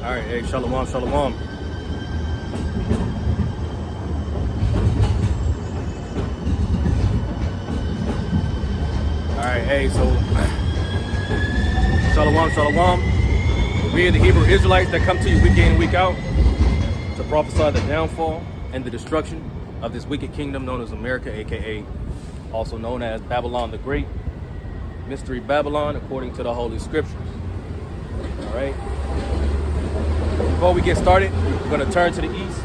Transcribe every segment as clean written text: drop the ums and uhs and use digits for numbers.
All right, hey, shalom, shalom. All right, hey, so shalom, shalom. We are the Hebrew Israelites that come to you week in and week out to prophesy the downfall and the destruction of this wicked kingdom known as America, aka also known as Babylon the Great, Mystery Babylon, according to the Holy Scriptures. All right. Before we get started, we're going to turn to the east.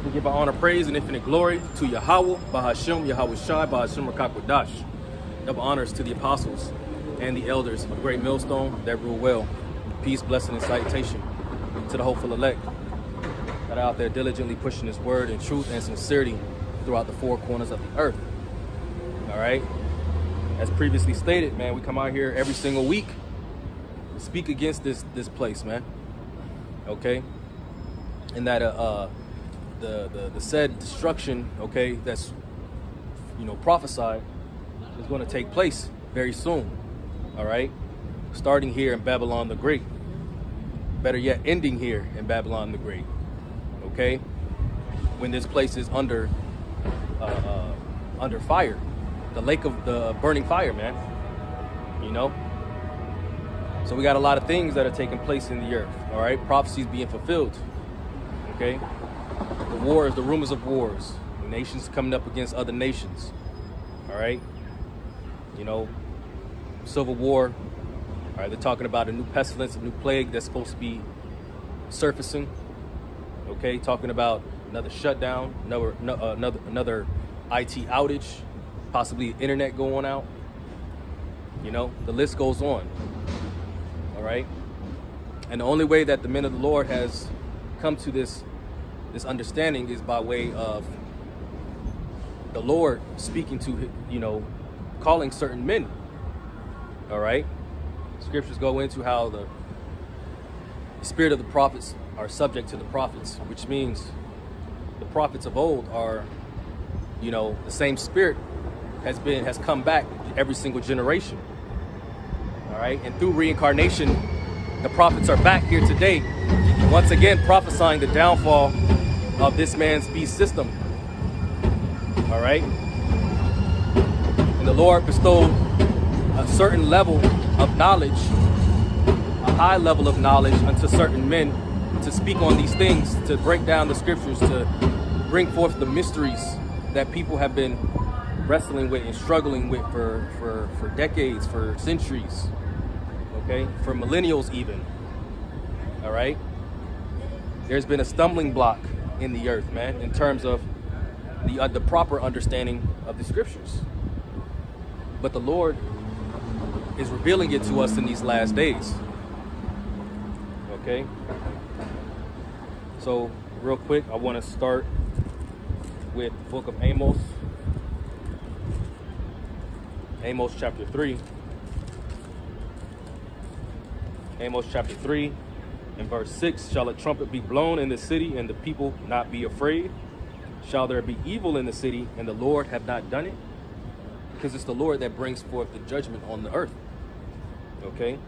We give our honor, praise, and infinite glory to Yahweh, Bahashim, Yahweh Shai, Bahashim Rakakwadash. Double honors to the apostles and the elders of Great Millstone that rule well. Peace, blessing, and salutation to the hopeful elect that are out there diligently pushing this word in truth and sincerity throughout the four corners of the earth. All right. As previously stated, man, we come out here every single week to speak against this place, man. Okay, and that the said destruction, okay, that's prophesied is going to take place very soon. All right, starting here in Babylon the Great. Better yet, ending here in Babylon the Great. Okay, when this place is under fire, the lake of the burning fire, man. So we got a lot of things that are taking place in the earth, all right? Prophecies being fulfilled, okay? The wars, the rumors of wars, nations coming up against other nations, all right? Civil war, all right? They're talking about a new pestilence, a new plague that's supposed to be surfacing, okay? Talking about another shutdown, another IT outage, possibly internet going out. The list goes on. All right, and the only way that the men of the Lord has come to this understanding is by way of the Lord speaking to, calling certain men. All right, scriptures go into how the spirit of the prophets are subject to the prophets, which means the prophets of old are, the same spirit has come back every single generation. All right, and through reincarnation, the prophets are back here today, once again prophesying the downfall of this man's beast system. All right, and the Lord bestowed a certain level of knowledge, a high level of knowledge unto certain men to speak on these things, to break down the scriptures, to bring forth the mysteries that people have been wrestling with and struggling with for decades, for centuries. Okay, for millennials even. All right, there's been a stumbling block in the earth, man, in terms of the proper understanding of the scriptures. But the Lord is revealing it to us in these last days. Okay, so real quick, I want to start with the book of Amos. Amos chapter 3. Amos chapter 3 and verse 6. Shall a trumpet be blown in the city and the people not be afraid? Shall there be evil in the city and the Lord have not done it? Because it's the Lord that brings forth the judgment on the earth. Okay?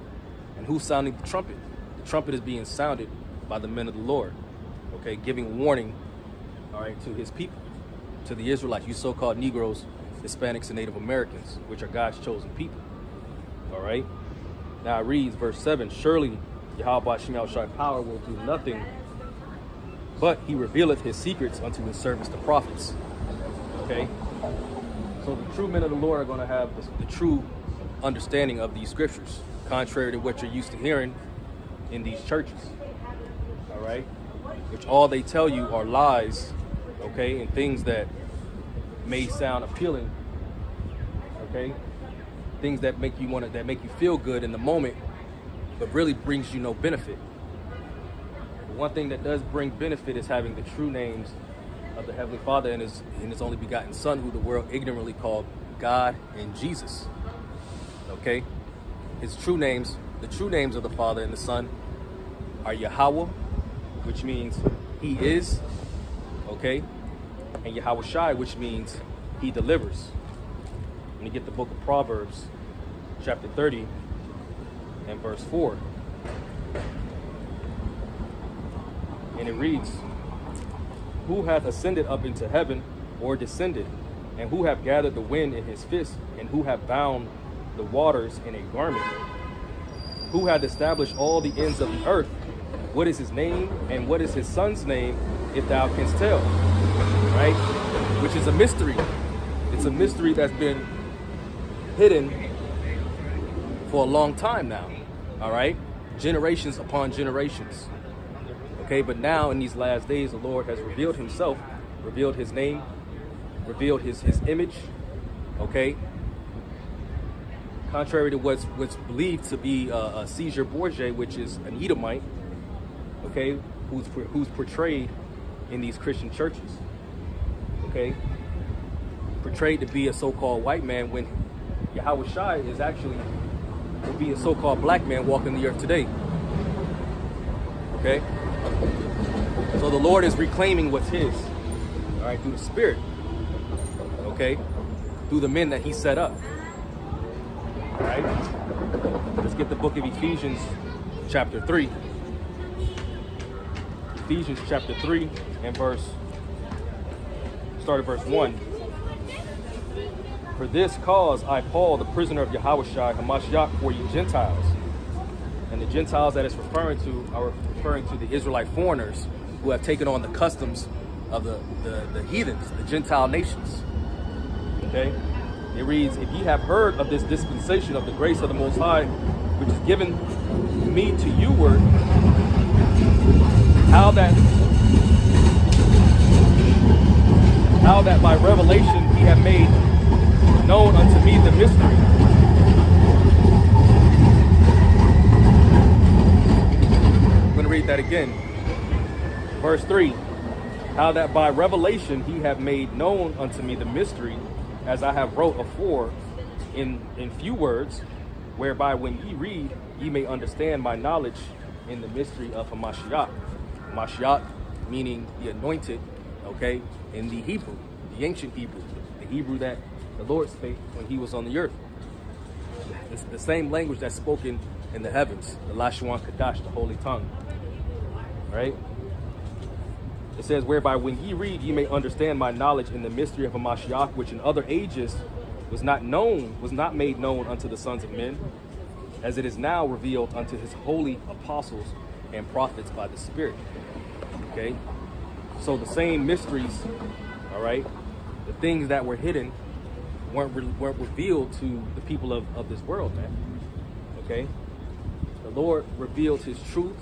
And who's sounding the trumpet? The trumpet is being sounded by the men of the Lord. Okay? Giving warning, all right, to his people, to the Israelites, you so-called Negroes, Hispanics, and Native Americans, which are God's chosen people. All right? Now it reads, verse 7, surely Yahweh Shemel Shai power will do nothing, but he revealeth his secrets unto his servants, the prophets. Okay? So the true men of the Lord are going to have the true understanding of these scriptures, contrary to what you're used to hearing in these churches. All right? Which all they tell you are lies, okay, and things that may sound appealing, okay? Things that make you that make you feel good in the moment, but really brings you no benefit. One thing that does bring benefit is having the true names of the Heavenly Father and his only begotten Son, who the world ignorantly called God and Jesus. Okay? His true names, the true names of the Father and the Son are Yahweh, which means he is, okay? And Yahweh Shai, which means he delivers. When you get the book of Proverbs, chapter 30 and verse 4. And it reads, who hath ascended up into heaven, or descended? And who hath gathered the wind in his fist? And who hath bound the waters in a garment? Who hath established all the ends of the earth? What is his name, and what is his son's name, if thou canst tell? Right? Which is a mystery. It's a mystery that's been hidden for a long time now. All right? Generations upon generations. Okay, but now in these last days, the Lord has revealed himself, revealed his name, revealed his image. Okay? Contrary to what's believed to be a Caesar Borgia, which is an Edomite, okay, who's portrayed in these Christian churches, okay, portrayed to be a so-called white man when Yahweh Shai is actually to be a so-called black man walking the earth today. Okay, so the Lord is reclaiming what's his, all right, through the Spirit, okay, through the men that he set up. All right, let's get the book of Ephesians chapter 3. Ephesians chapter 3 and start at verse 1. For this cause I, Paul, the prisoner of Yahweh Shai HaMashiach, for you Gentiles. And the Gentiles that it's referring to are referring to the Israelite foreigners who have taken on the customs of the heathens, the Gentile nations. Okay? It reads, if ye have heard of this dispensation of the grace of the Most High, which is given me to you word, how that by revelation he hath made known unto me the mystery. I'm going to read that again. Verse 3. How that by revelation he hath made known unto me the mystery, as I have wrote afore in few words, whereby when ye read, ye may understand my knowledge in the mystery of Hamashiach. Hamashiach meaning the anointed, okay, in the Hebrew, the ancient Hebrew, the Hebrew that the Lord spake when he was on the earth. It's the same language that's spoken in the heavens, the Lashuan Kadash, the holy tongue, right? It says, whereby when ye read, ye may understand my knowledge in the mystery of Hamashiach, which in other ages was not made known unto the sons of men, as it is now revealed unto his holy apostles and prophets by the Spirit. Okay? So the same mysteries, all right, the things that were hidden weren't revealed to the people of this world, man. Okay? The Lord revealed his truth,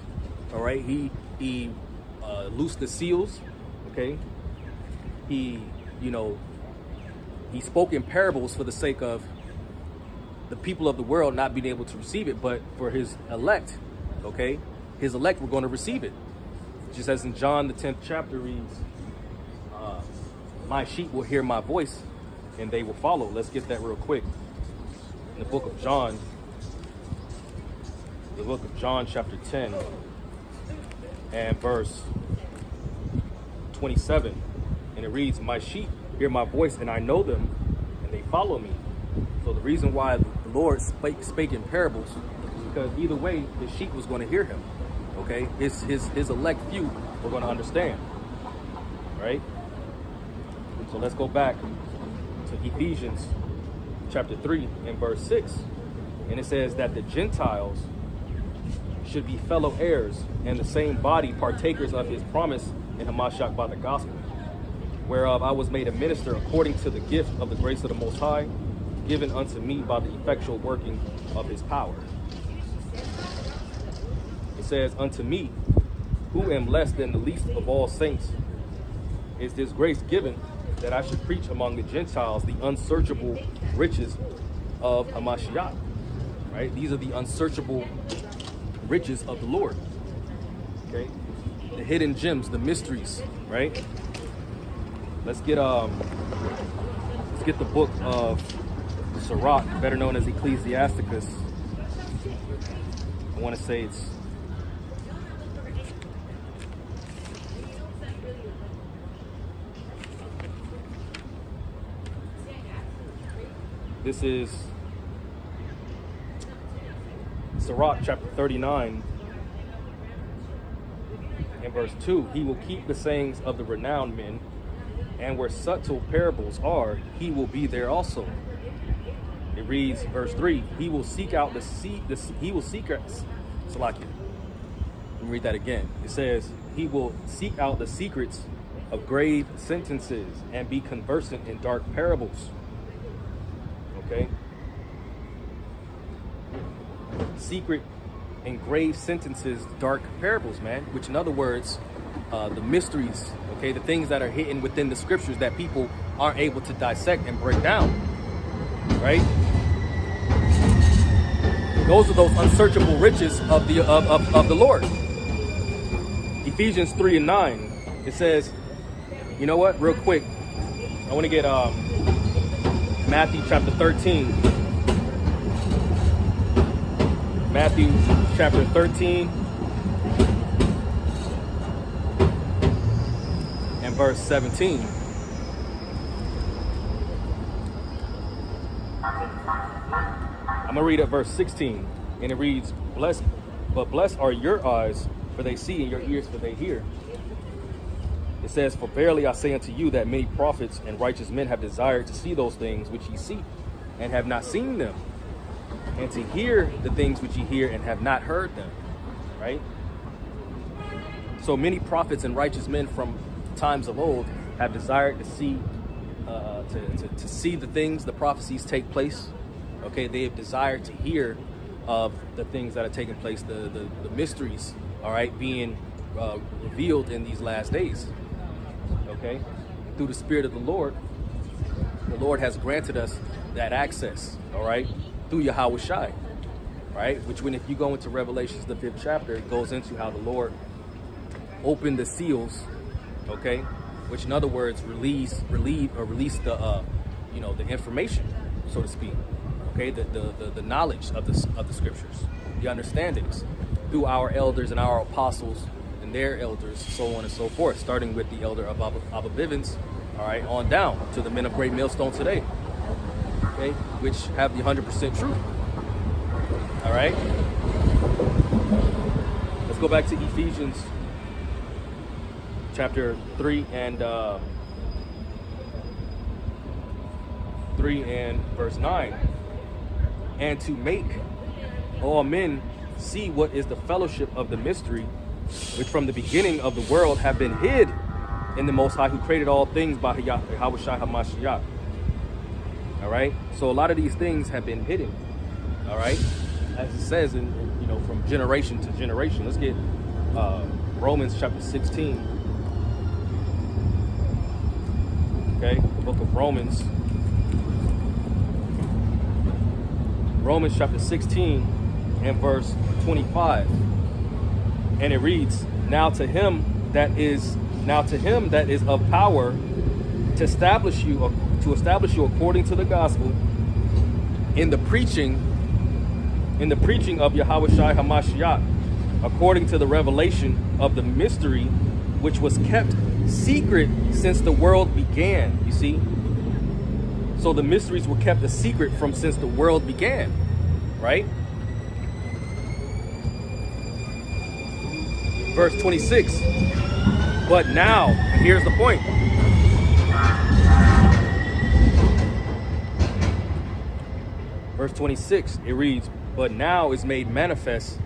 all right? He loosed the seals, okay? He spoke in parables for the sake of the people of the world not being able to receive it, but for his elect, okay? His elect were going to receive it. Just as in John, the 10th chapter reads, my sheep will hear my voice and they will follow. Let's get that real quick. In the book of John chapter 10 and verse 27, and it reads, my sheep hear my voice and I know them and they follow me. So the reason why the Lord spake in parables is because either way the sheep was going to hear him. Okay, his elect few were going to understand, right? So let's go back to Ephesians chapter 3 and verse 6, and it says that the Gentiles should be fellow heirs and the same body partakers of his promise in Hamashiach by the gospel, whereof I was made a minister according to the gift of the grace of the Most High, given unto me by the effectual working of his power. It says, unto me, who am less than the least of all saints, is this grace given, that I should preach among the Gentiles the unsearchable riches of Hamashiach. Right? These are the unsearchable riches of the Lord. Okay? The hidden gems, the mysteries, right? Let's get the book of Sirach, better known as Ecclesiasticus. I want to say this is Sirach chapter 39 in verse 2, he will keep the sayings of the renowned men, and where subtle parables are, he will be there also. It reads, verse 3, he will seek out he will seek out, Salakia. Let me read that again. It says, he will seek out the secrets of grave sentences and be conversant in dark parables. Okay? Secret and grave sentences, dark parables, man, which in other words, the mysteries, okay, the things that are hidden within the scriptures that people aren't able to dissect and break down, right? Those are those unsearchable riches of the Lord. Ephesians 3:9, it says, you know what, real quick, I want to get Matthew chapter 13. Matthew chapter 13 and verse 17. I'm going to read at verse 16, and it reads, blessed are your eyes, for they see, and your ears, for they hear. It says, for verily I say unto you that many prophets and righteous men have desired to see those things which ye see, and have not seen them, and to hear the things which ye hear, and have not heard them. Right? So many prophets and righteous men from times of old have desired to see to see the things, the prophecies take place. Okay, they have desired to hear of the things that are taking place, the mysteries, all right, being revealed in these last days. Okay, through the Spirit of the Lord has granted us that access, all right, through Yahweh Shai, right? Which, when if you go into Revelations, the 5th chapter, it goes into how the Lord opened the seals, okay, which in other words release the the information, so to speak, okay, the knowledge of the scriptures, the understandings through our elders and our apostles and their elders, so on and so forth, starting with the elder of Abba Bivens, all right, on down to the men of Great Millstone today, okay, which have the 100% truth. All right, let's go back to Ephesians chapter 3 and verse 9. And to make all men see what is the fellowship of the mystery, which from the beginning of the world have been hid in the Most High, who created all things by Yahweh Shai HaMashiach. All right, so a lot of these things have been hidden. All right, as it says in from generation to generation. Let's get Romans chapter 16. Okay, the book of Romans chapter 16 and verse 25, and it reads, now to him that is of power to establish you according to the gospel in the preaching of Yahweh Shai HaMashiach, according to the revelation of the mystery which was kept secret since the world began. You see, so the mysteries were kept a secret from since the world began, right? Verse 26, but now, and here's the point. Verse 26, it reads, but now is made manifest,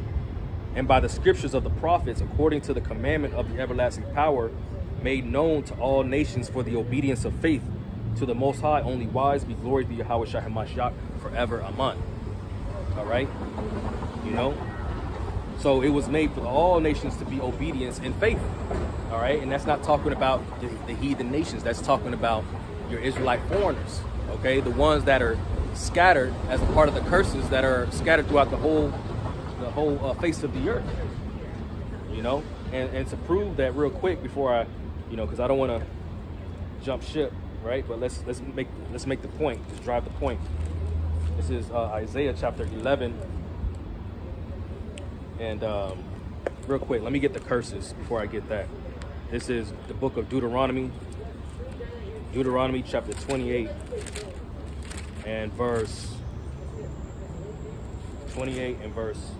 and by the scriptures of the prophets, according to the commandment of the everlasting power, made known to all nations for the obedience of faith to the Most High, only wise, be glory to Yahweh Shai HaMashiach forever. Amen. All right, so it was made for all nations to be obedience in faith. All right, and that's not talking about the heathen nations. That's talking about your Israelite foreigners. Okay, the ones that are scattered as a part of the curses that are scattered throughout the whole face of the earth. And to prove that real quick before I, because I don't want to jump ship, right? But let's make the point. Let's drive the point. This is Isaiah chapter 11, and real quick, let me get the curses before I get that. This is the book of Deuteronomy chapter 28 and verse 28 and verse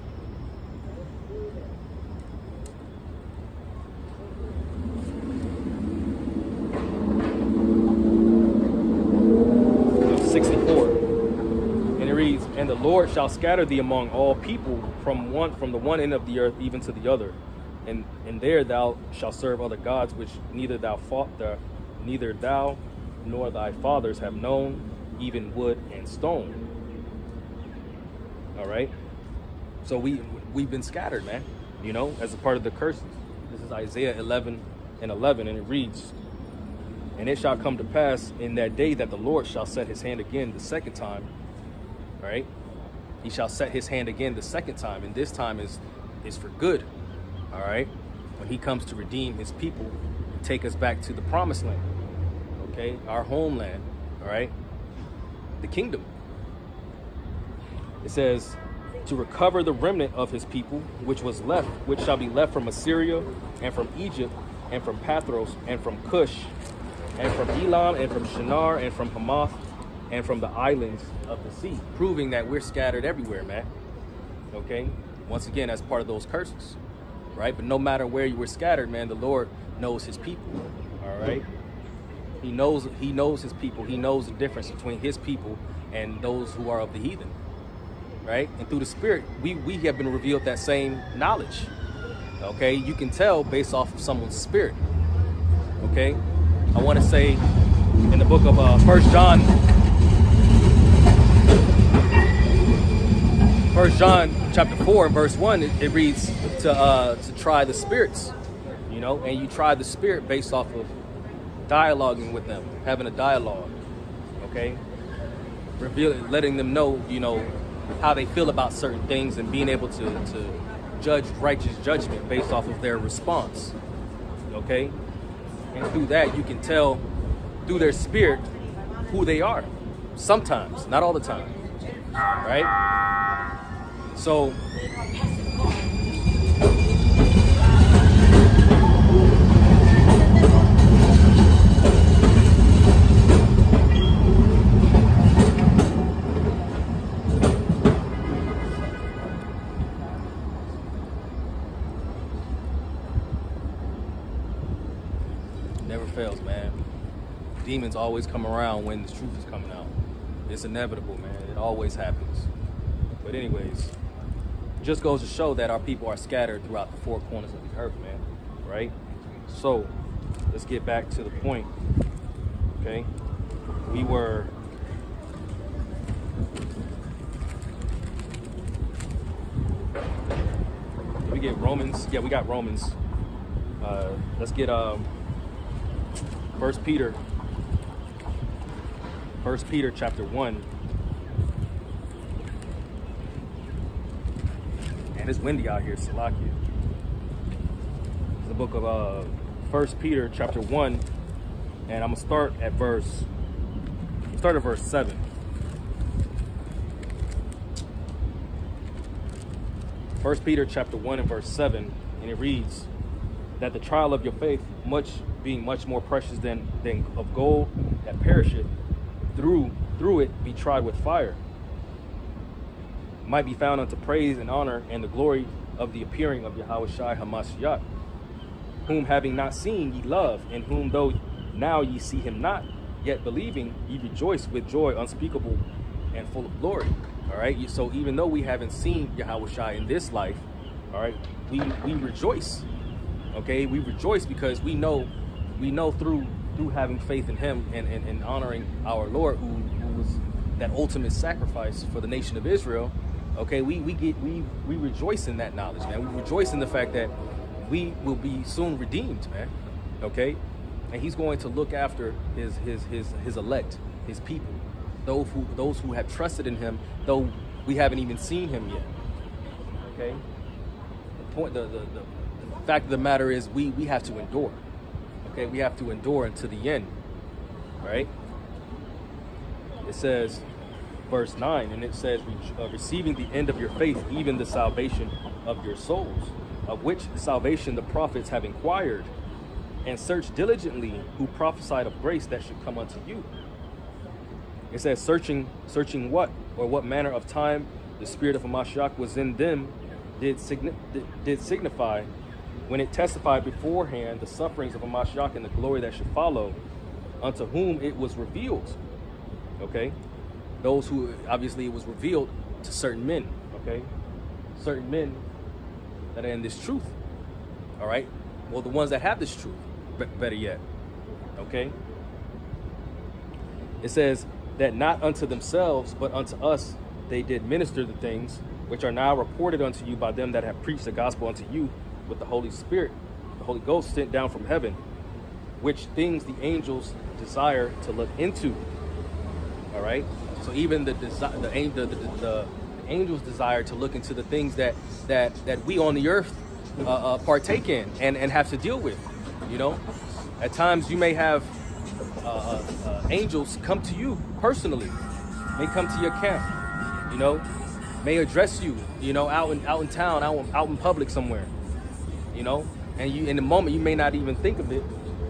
And the Lord shall scatter thee among all people from the one end of the earth even to the other. And there thou shalt serve other gods, which neither thou nor thy fathers have known, even wood and stone. All right. So we've been scattered, man, as a part of the curses. This is Isaiah 11:11, and it reads, and it shall come to pass in that day that the Lord shall set his hand again the second time. All right. He shall set his hand again the second time, and this time is for good. All right. When he comes to redeem his people and take us back to the promised land. Okay. Our homeland. All right. The kingdom. It says, to recover the remnant of his people, which shall be left from Assyria, and from Egypt, and from Pathros, and from Cush, and from Elam, and from Shinar, and from Hamath, and from the islands of the sea. Proving that we're scattered everywhere, man. Okay? Once again, that's part of those curses. Right? But no matter where you were scattered, man, the Lord knows his people. All right? He knows his people. He knows the difference between his people and those who are of the heathen. Right? And through the Spirit, we have been revealed that same knowledge. Okay? You can tell based off of someone's spirit. Okay? I want to say in the book of 1 John chapter 4 and verse 1, it reads to try the spirits, and you try the spirit based off of dialoguing with them, having a dialogue, okay? Letting them know, how they feel about certain things and being able to judge righteous judgment based off of their response, okay? And through that, you can tell through their spirit who they are. Sometimes, not all the time, right? So, never fails, man. Demons always come around when the truth is coming out. It's inevitable, man. It always happens. But anyways, just goes to show that our people are scattered throughout the four corners of the earth, man. Right? So, let's get back to the point. Okay? We get Romans. Yeah, we got Romans. Let's get 1 Peter chapter 1. And it's windy out here, Salakia. It's the book of 1 Peter chapter 1, and I'm gonna start at verse 7. First Peter chapter 1 and verse 7, and it reads that the trial of your faith, being much more precious than of gold that perisheth, through it be tried with fire, might be found unto praise and honor and the glory of the appearing of Yahushua HaMashiach, whom having not seen ye love, and whom though now ye see him not, yet believing ye rejoice with joy unspeakable and full of glory. All right. So even though we haven't seen Yahushua in this life, all right, we rejoice. Okay, we rejoice because we know through having faith in him and honoring our Lord, who was that ultimate sacrifice for the nation of Israel. Okay, we rejoice in that knowledge, man. We rejoice in the fact that we will be soon redeemed, man. Okay, and he's going to look after his elect, his people, those who have trusted in him, though we haven't even seen him yet. Okay, the fact of the matter is we have to endure. Okay, we have to endure until the end. Right? It says, verse 9, and it says, receiving the end of your faith, even the salvation of your souls, of which salvation the prophets have inquired and searched diligently, who prophesied of grace that should come unto you. It says, searching what, or what manner of time the spirit of Hamashiach was in them did signify, when it testified beforehand the sufferings of Hamashiach and the glory that should follow, unto whom it was revealed. Okay, those who obviously it was revealed to certain men, okay? Certain men that are in this truth, all right? Well, the ones that have this truth, better yet, okay? It says that not unto themselves, but unto us they did minister the things which are now reported unto you by them that have preached the gospel unto you with the Holy Spirit, the Holy Ghost sent down from heaven, which things the angels desire to look into. All right. So even the angels desire to look into the things that we on the earth partake in and have to deal with. You know, at times you may have angels come to you personally, may come to your camp, you know, may address you, you know, out in town, out in public somewhere, you know, and you in the moment you may not even think of it,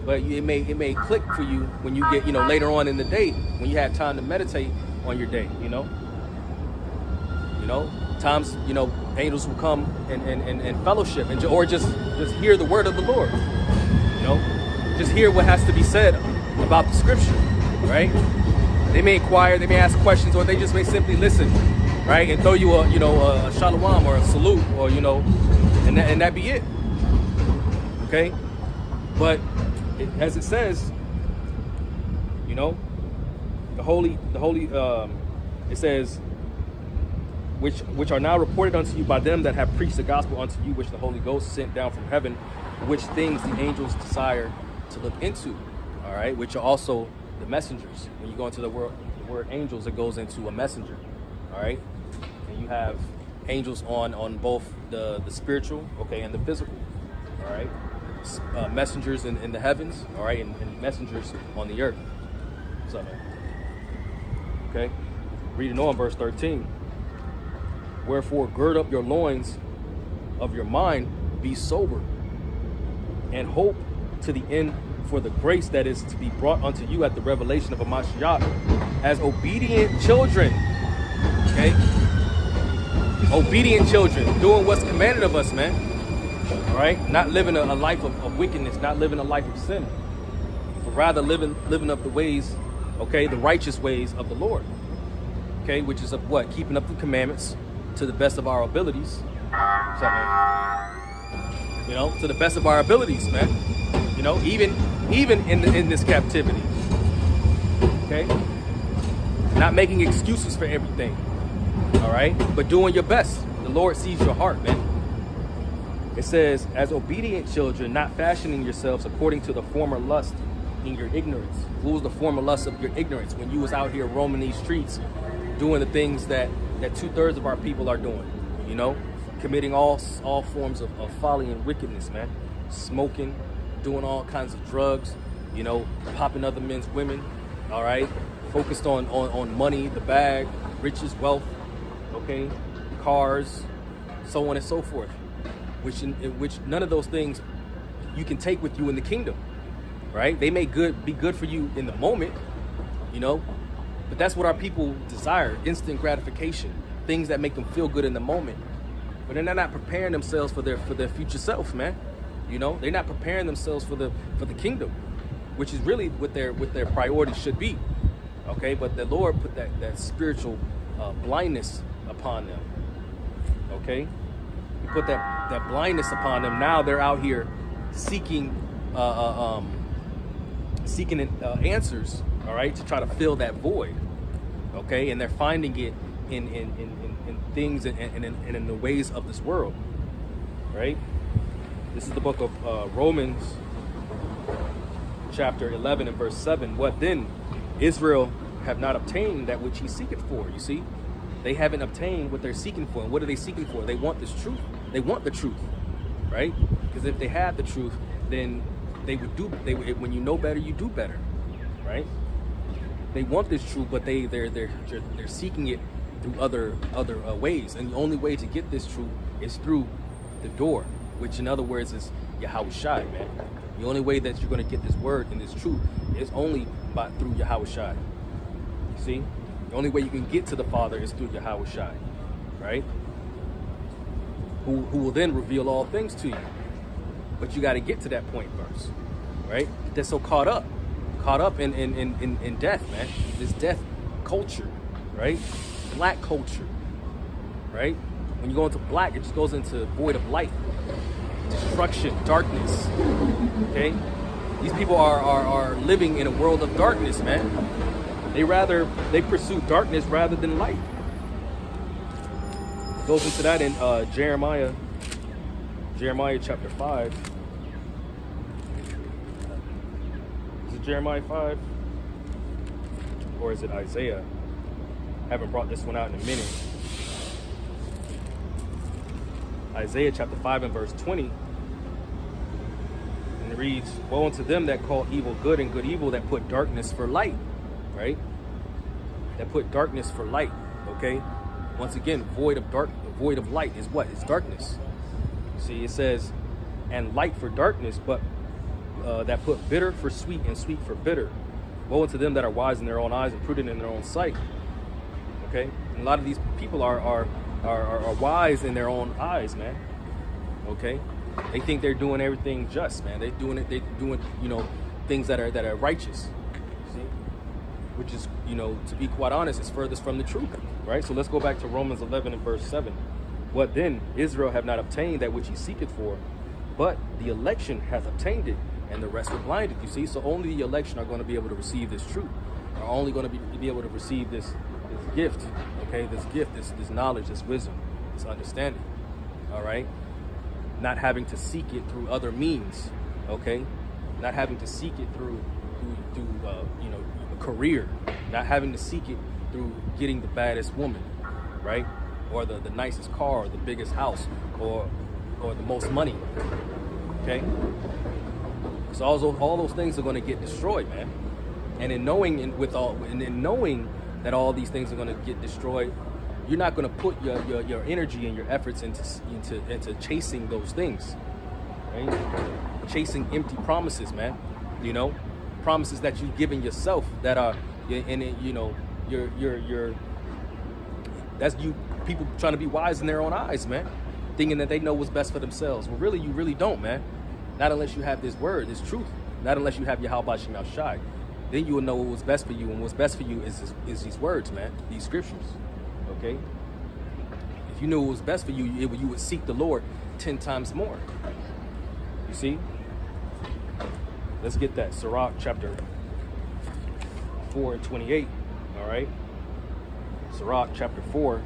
but it may click for you when you get, you know, later on in the day when you have time to meditate on your day, you know, times, you know, angels will come and fellowship or just hear the word of the Lord, you know, just hear what has to be said about the scripture, right? They may inquire, they may ask questions, or they just may simply listen, right? And throw you a shalom or a salute, or, you know, and that be it. Okay? But as it says, you know, it says, which are now reported unto you by them that have preached the gospel unto you, which the Holy Ghost sent down from heaven, which things the angels desire to look into. All right, which are also the messengers. When you go into the word angels, it goes into a messenger. All right, and you have angels on both the spiritual, okay, and the physical. All right, messengers in the heavens. All right, and messengers on the earth. What's up, man? Okay, reading on verse 13. Wherefore, gird up your loins of your mind, be sober, and hope to the end for the grace that is to be brought unto you at the revelation of a Mashiach, as obedient children. Okay? Obedient children, doing what's commanded of us, man. All right? Not living a life of wickedness, not living a life of sin, but rather living up the ways, okay, the righteous ways of the Lord. Okay? Which is of what? Keeping up the commandments to the best of our abilities. What's up, man? You know, to the best of our abilities, man. You know, even in this captivity, okay? Not making excuses for everything, all right? But doing your best. The Lord sees your heart, man. It says, as obedient children, not fashioning yourselves according to the former lust in your ignorance. What was the former lust of your ignorance when you was out here roaming these streets, doing the things that 2/3 of our people are doing, you know? Committing all forms of folly and wickedness, man. Smoking, doing all kinds of drugs, you know, popping other men's women, all right? Focused on money, the bag, riches, wealth, okay? Cars, so on and so forth. Which none of those things you can take with you in the kingdom, right? They may be good for you in the moment, you know, but that's what our people desire, instant gratification, things that make them feel good in the moment. But they're not preparing themselves for their future self, man. You know, they're not preparing themselves for the kingdom, which is really what their priorities should be. Okay, but the Lord put that spiritual blindness upon them. Okay, He put that blindness upon them. Now they're out here seeking answers. All right, to try to fill that void. Okay, and they're finding it in things and in the ways of this world. Right. This is the book of Romans, chapter 11 and verse 7. What then? Israel have not obtained that which he seeketh for. You see, they haven't obtained what they're seeking for. And what are they seeking for? They want this truth. They want the truth, right? Because if they had the truth, then they would when you know better, you do better, right? They want this truth, but they're seeking it through other ways. And the only way to get this truth is through the door, which in other words is Yahushai, man. The only way that you're going to get this word and this truth is only through Yahushai. See? The only way you can get to the Father is through Yahushai, right? Who will then reveal all things to you. But you got to get to that point first, right? They're so caught up in death, man. This death culture, right? Black culture, right? When you go into black, it just goes into void of light, destruction, darkness, okay? These people are living in a world of darkness, man. They pursue darkness rather than light. It goes into that in Jeremiah chapter 5. Is it Jeremiah 5? Or is it Isaiah? I haven't brought this one out in a minute. Isaiah chapter 5 and verse 20. And it reads, woe unto them that call evil good and good evil, that put darkness for light, right? That put darkness for light, okay? Once again, void of light is what? It's darkness. See, it says, and light for darkness, but that put bitter for sweet and sweet for bitter. Woe unto them that are wise in their own eyes and prudent in their own sight. Okay? And a lot of these people are wise in their own eyes, man. Okay? They think they're doing everything just, man. They're doing, you know, things that are righteous. See? Which is, you know, to be quite honest, is furthest from the truth. Right? So let's go back to Romans 11 and verse 7. What then? Israel have not obtained that which he seeketh for, but the election hath obtained it, and the rest were blinded. You see, so only the election are going to be able to receive this truth, are only going to be able to receive this gift, okay, this knowledge, this wisdom, this understanding. All right, not having to seek it through other means, okay, not having to seek it through you know, a career, not having to seek it through getting the baddest woman, right, or the nicest car, or the biggest house, or the most money. Okay, so all those things are going to get destroyed, man. And in knowing that all these things are going to get destroyed, you're not going to put your energy and your efforts into chasing those things, right? Chasing empty promises, man. You know, promises that you've given yourself that are, and you know, that's you people trying to be wise in their own eyes, man, thinking that they know what's best for themselves. Well, really, you really don't, man. Not unless you have this word, this truth. Not unless you have your Yahweh Shem Shai. Then you will know what's best for you, and what's best for you is these words, man, these scriptures. Okay. If you knew what was best for you, you would seek the Lord 10 times more. You see? Let's get that. Sirach chapter 4 and 28. All right. Sirach chapter 4,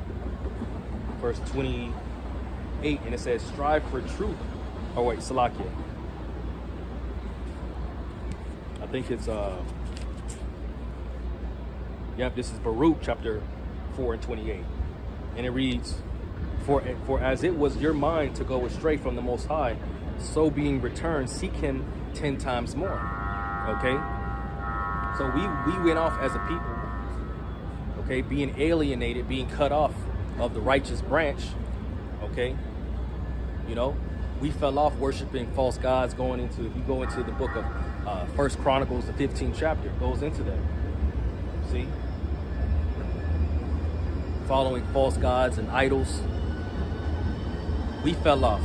verse 28, and it says, strive for truth. Oh wait, Salakia. I think it's this is Baruch chapter 4 and 28. And it reads, For as it was your mind to go astray from the Most High, so being returned, seek him 10 times more. Okay? So we went off as a people, okay, being alienated, being cut off of the righteous branch, okay? You know, we fell off worshiping false gods. If you go into the book of First Chronicles, the 15th chapter, it goes into that. See? Following false gods and idols. We fell off,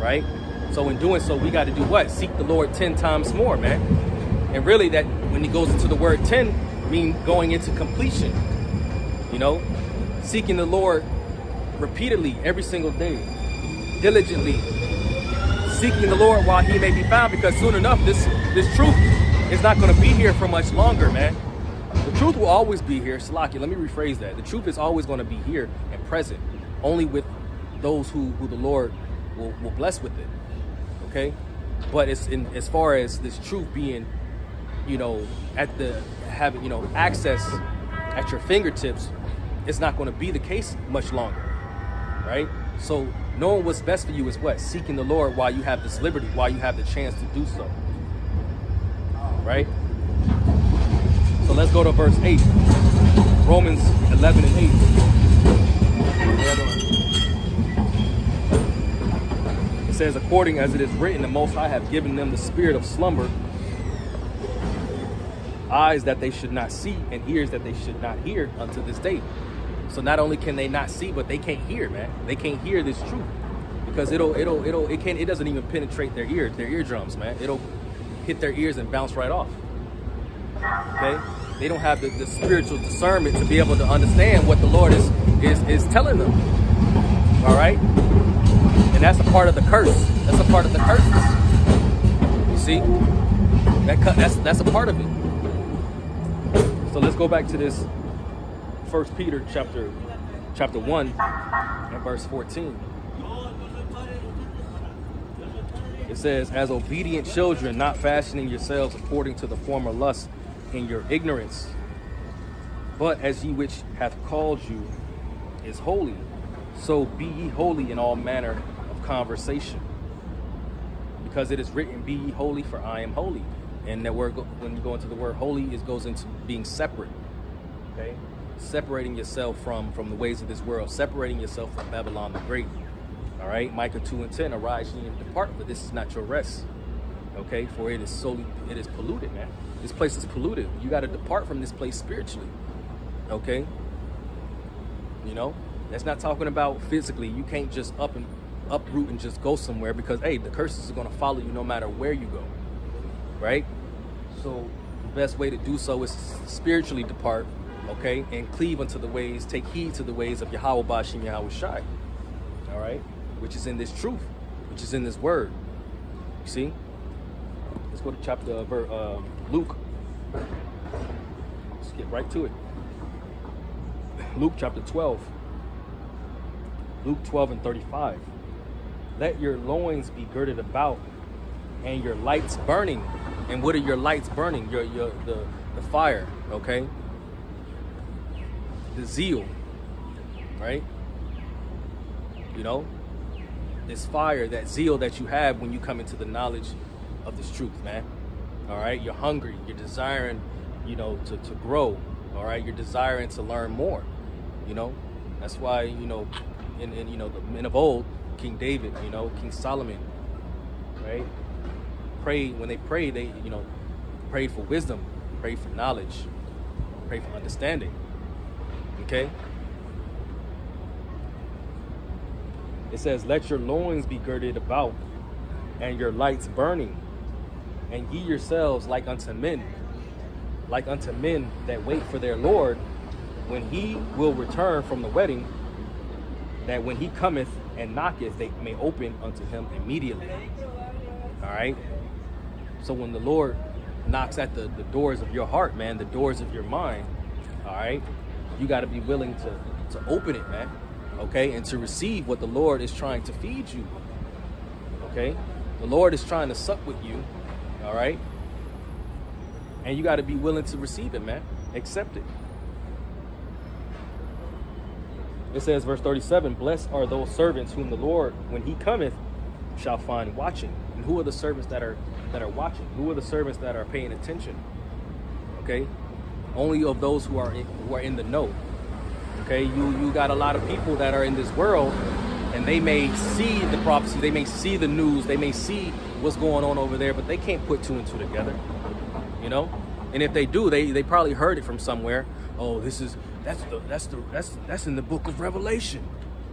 right? So in doing so, we got to do what? Seek the Lord 10 times more, man. And really, that when he goes into the word 10, mean going into completion. You know, seeking the Lord repeatedly every single day, diligently seeking the Lord while he may be found, because soon enough, this truth is not going to be here for much longer, man. The truth will always be here. Salaki, let me rephrase that. The truth is always going to be here and present, only with those who the Lord will bless with it. Okay, but it's as far as this truth being, you know, having, you know, access at your fingertips, it's not going to be the case much longer, right? So knowing what's best for you is what? Seeking the Lord while you have this liberty, while you have the chance to do so, right? So let's go to verse 8, Romans 11 and 8. It says, according as it is written, the Most High have given them the spirit of slumber, eyes that they should not see, and ears that they should not hear unto this day. So not only can they not see, but they can't hear, man. They can't hear this truth, because it doesn't even penetrate their eardrums, man. It'll hit their ears and bounce right off. Okay? They don't have the spiritual discernment to be able to understand what the Lord is telling them. All right? And that's a part of the curse. That's a part of the curse. You see? That's a part of it. So let's go back to this 1 Peter chapter 1 and verse 14. It says, as obedient children, not fashioning yourselves according to the former lust in your ignorance, but as ye which hath called you is holy, so be ye holy in all manner of conversation. Because it is written, be ye holy, for I am holy. And that word, when you go into the word holy, it goes into being separate. Okay? Separating yourself from the ways of this world, separating yourself from Babylon the Great. All right, Micah 2:10, arise ye and depart, but this is not your rest. Okay, for it is polluted, man. This place is polluted. You got to depart from this place spiritually. Okay, you know, that's not talking about physically. You can't just uproot and just go somewhere, because hey, the curses are going to follow you no matter where you go. Right? So the best way to do so is to spiritually depart. Okay, and cleave unto the ways, take heed to the ways of Yahweh Bashim Yahweh Shai. All right, which is in this truth, which is in this word. You see? Let's go to chapter Luke. Let's get right to it. Luke chapter 12. Luke 12 and 35. Let your loins be girded about, and your lights burning. And what are your lights burning? The fire. Okay. The zeal, right? You know, this fire, that zeal that you have when you come into the knowledge of this truth, man. All right, you're hungry, you're desiring, you know, to grow. All right, you're desiring to learn more. You know, that's why, you know, in you know, the men of old, King David, you know, King Solomon, right? When they prayed, they, you know, prayed for wisdom, prayed for knowledge, prayed for understanding. Okay? It says, let your loins be girded about, and your lights burning, and ye yourselves like unto men that wait for their Lord, when he will return from the wedding, that when he cometh and knocketh, they may open unto him immediately. All right? So when the Lord knocks at the doors of your heart, man, the doors of your mind, all right, you got to be willing to open it, man. Okay, and to receive what the Lord is trying to feed you. Okay, the Lord is trying to sup with you. All right, and you got to be willing to receive it, man. Accept it. It says, verse 37, blessed are those servants whom the Lord, when he cometh, shall find watching. And who are the servants that are watching? Who are the servants that are paying attention? Okay, only of those who are in the know. Okay, you got a lot of people that are in this world, and they may see the prophecy, they may see the news, they may see what's going on over there, but they can't put two and two together. You know, and if they do, they probably heard it from somewhere. Oh, that's in the book of Revelation.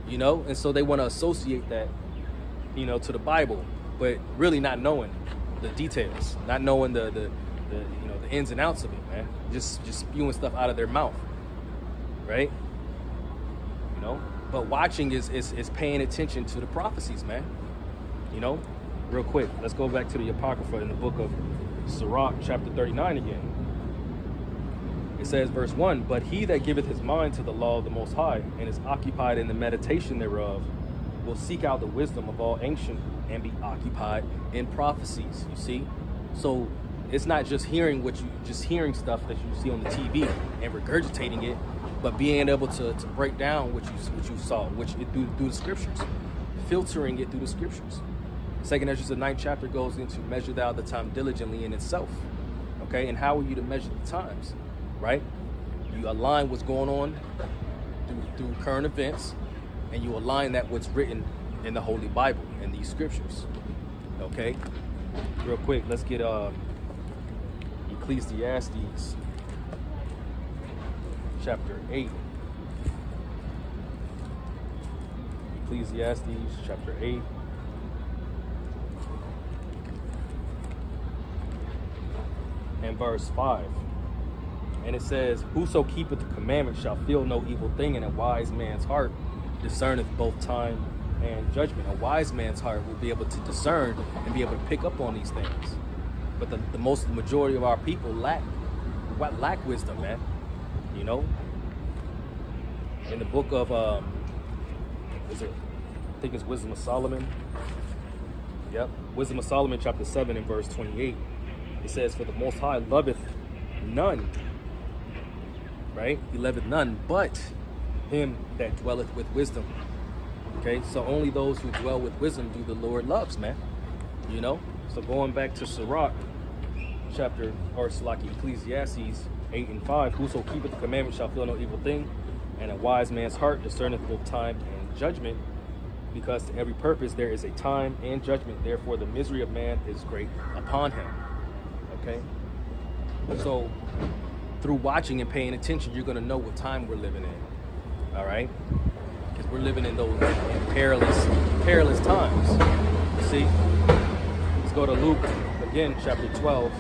You know, and so they want to associate that, you know, to the Bible, but really not knowing the details, not knowing the you know, the ins and outs of it, man. Just spewing stuff out of their mouth, right? You know, but watching is paying attention to the prophecies, man. You know, real quick, let's go back to the Apocrypha in the book of Sirach, chapter 39 again. It says, verse 1, but he that giveth his mind to the law of the Most High, and is occupied in the meditation thereof, will seek out the wisdom of all ancient, and be occupied in prophecies. You see? So it's not just hearing hearing stuff that you see on the TV and regurgitating it, but being able to break down what you saw, through the scriptures, filtering it through the scriptures. 2 Ezra, the 9th chapter, goes into measure thou the time diligently in itself. Okay, and how are you to measure the times? Right? You align what's going on through current events, and you align that what's written in the Holy Bible, in these scriptures. Okay? Real quick, let's get Ecclesiastes chapter 8. Ecclesiastes chapter 8. And verse 5. And it says, whoso keepeth the commandment shall feel no evil thing, and a wise man's heart discerneth both time and judgment. A wise man's heart will be able to discern and be able to pick up on these things. But the majority of our people lack wisdom, man. You know? In the book of, I think it's Wisdom of Solomon. Yep. Wisdom of Solomon, chapter 7 and verse 28. It says, for the Most High loveth none. Right? He loveth none but him that dwelleth with wisdom. Okay? So only those who dwell with wisdom do the Lord loves, man. You know? So going back to Sirach, Ecclesiastes 8 and 5, whoso keepeth the commandment shall feel no evil thing, and a wise man's heart discerneth both time and judgment, because to every purpose there is a time and judgment, therefore the misery of man is great upon him. Okay? So through watching and paying attention, you're going to know what time we're living in. All right? Because we're living in those perilous times. You see? Let's go to Luke again, chapter 12.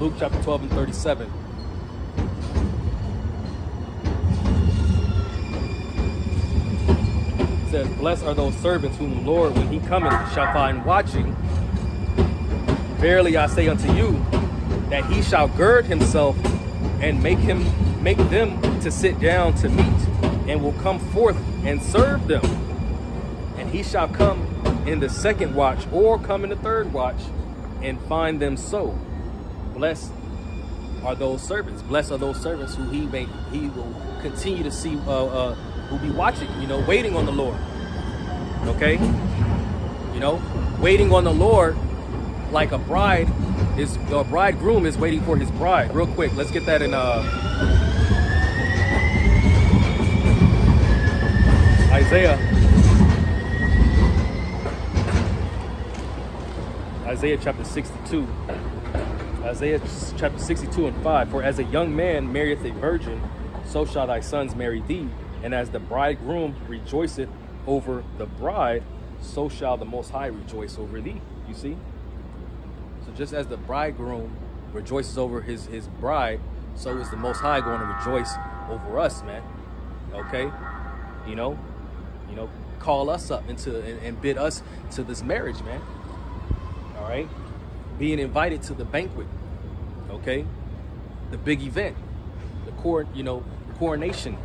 Luke chapter 12 and 37. It says, blessed are those servants whom the Lord, when he cometh, shall find watching. Verily I say unto you, that he shall gird himself and make them to sit down to meat, and will come forth and serve them. And he shall come in the second watch, or come in the third watch, and find them so. Blessed are those servants. Blessed are those servants who he will continue to see, who be watching, you know, waiting on the Lord. Okay? You know, waiting on the Lord like a bridegroom is waiting for his bride. Real quick, let's get that in Isaiah chapter 62. Isaiah chapter 62 and 5. For as a young man marrieth a virgin, so shall thy sons marry thee. And as the bridegroom rejoiceth over the bride, so shall the Most High rejoice over thee. You see? So just as the bridegroom rejoices over his bride, so is the Most High going to rejoice over us, man. Okay? You know, call us up and bid us to this marriage, man. All right? Being invited to the banquet. Okay? The big event. The coronation,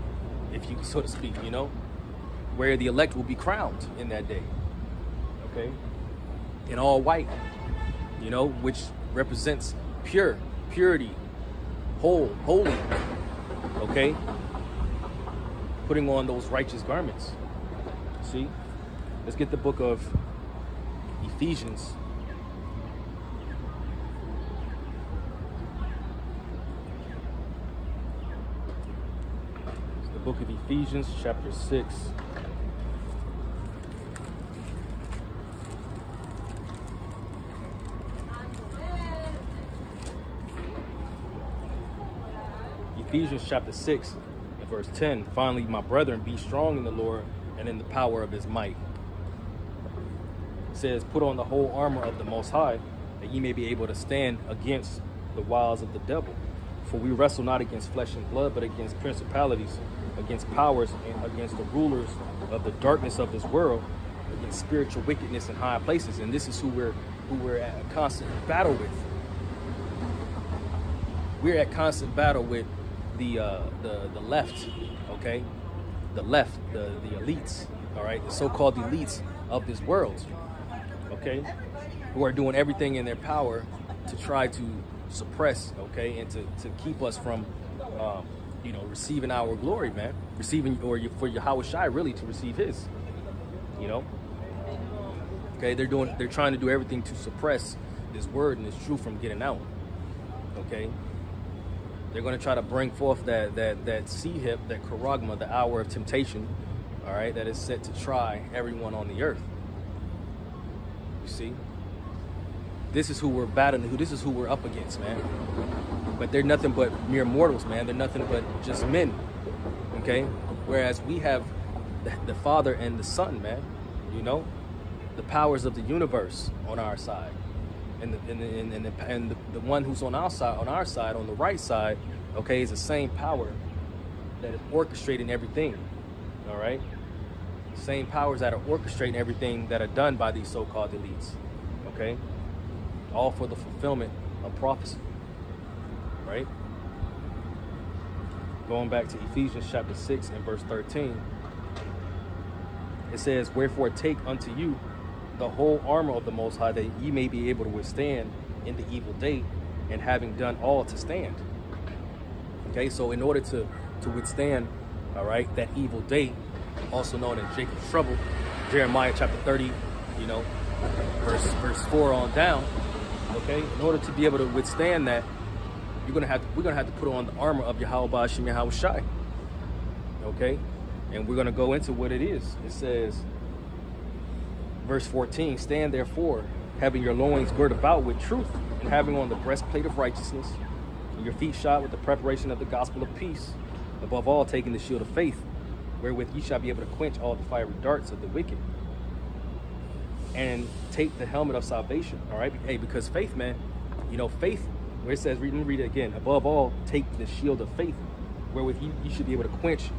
if you so to speak, you know, where the elect will be crowned in that day. Okay? In all white, you know, which represents purity, holy. Okay? Putting on those righteous garments. See? Let's get the book of Ephesians. It's the book of Ephesians, chapter 6. Ephesians chapter 6 and verse 10. Finally, my brethren, be strong in the Lord and in the power of his might. It says, put on the whole armor of the Most High, that ye may be able to stand against the wiles of the devil. For we wrestle not against flesh and blood, but against principalities, against powers, and against the rulers of the darkness of this world, against spiritual wickedness in high places. And this is who we're at a constant battle with. We're at constant battle with the left, okay? The left, the elites, all right? The so-called elites of this world, okay? Who are doing everything in their power to try to suppress, okay? And to keep us from, receiving our glory, man. Receiving, or for Yahweh Shai really to receive his, you know? Okay, they're trying to do everything to suppress this word and this truth from getting out, okay? They're going to try to bring forth that sea hip, that charagma, the hour of temptation, all right, that is set to try everyone on the earth. You see? This is who we're battling, this is who we're up against, man. But they're nothing but mere mortals, man. They're nothing but just men, okay? Whereas we have the Father and the Son, man, you know? The powers of the universe on our side. the one who's on our side, on the right side, okay, is the same power that is orchestrating everything. All right, same powers that are orchestrating everything that are done by these so-called elites. Okay, all for the fulfillment of prophecy. Right. Going back to Ephesians chapter 6 and verse 13, it says, "Wherefore take unto you the whole armor of the Most High, that ye may be able to withstand in the evil day, and having done all to stand." Okay, so in order to withstand, all right, that evil day, also known as Jacob's trouble, Jeremiah chapter 30, you know, verse 4 on down. Okay, in order to be able to withstand that, we're gonna have to put on the armor of Yahweh Ba'ashim Yahweh Shai. Okay, and we're gonna go into what it is. It says, verse 14, "Stand therefore, having your loins girt about with truth, and having on the breastplate of righteousness, and your feet shod with the preparation of the gospel of peace. Above all, taking the shield of faith, wherewith ye shall be able to quench all the fiery darts of the wicked. And take the helmet of salvation." All right, hey, because faith, man, you know, faith, where it says, let me read it again. "Above all, take the shield of faith, wherewith you should be able to quench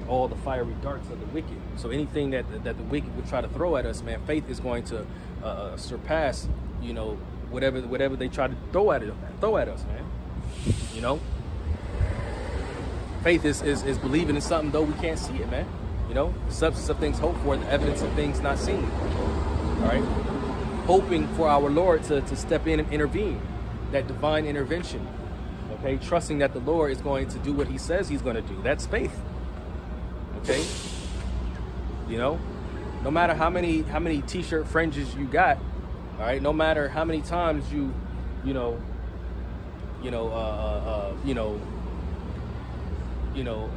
all the fiery darts of the wicked." So anything that the wicked would try to throw at us, man, faith is going to surpass, you know, whatever they try to throw at us, man. You know, faith is believing in something though we can't see it, man. You know, the substance of things hoped for, the evidence of things not seen. All right, hoping for our Lord to step in and intervene, that divine intervention. Okay, trusting that the Lord is going to do what He says He's going to do. That's faith. Okay, you know, no matter how many t-shirt fringes you got, all right, no matter how many times you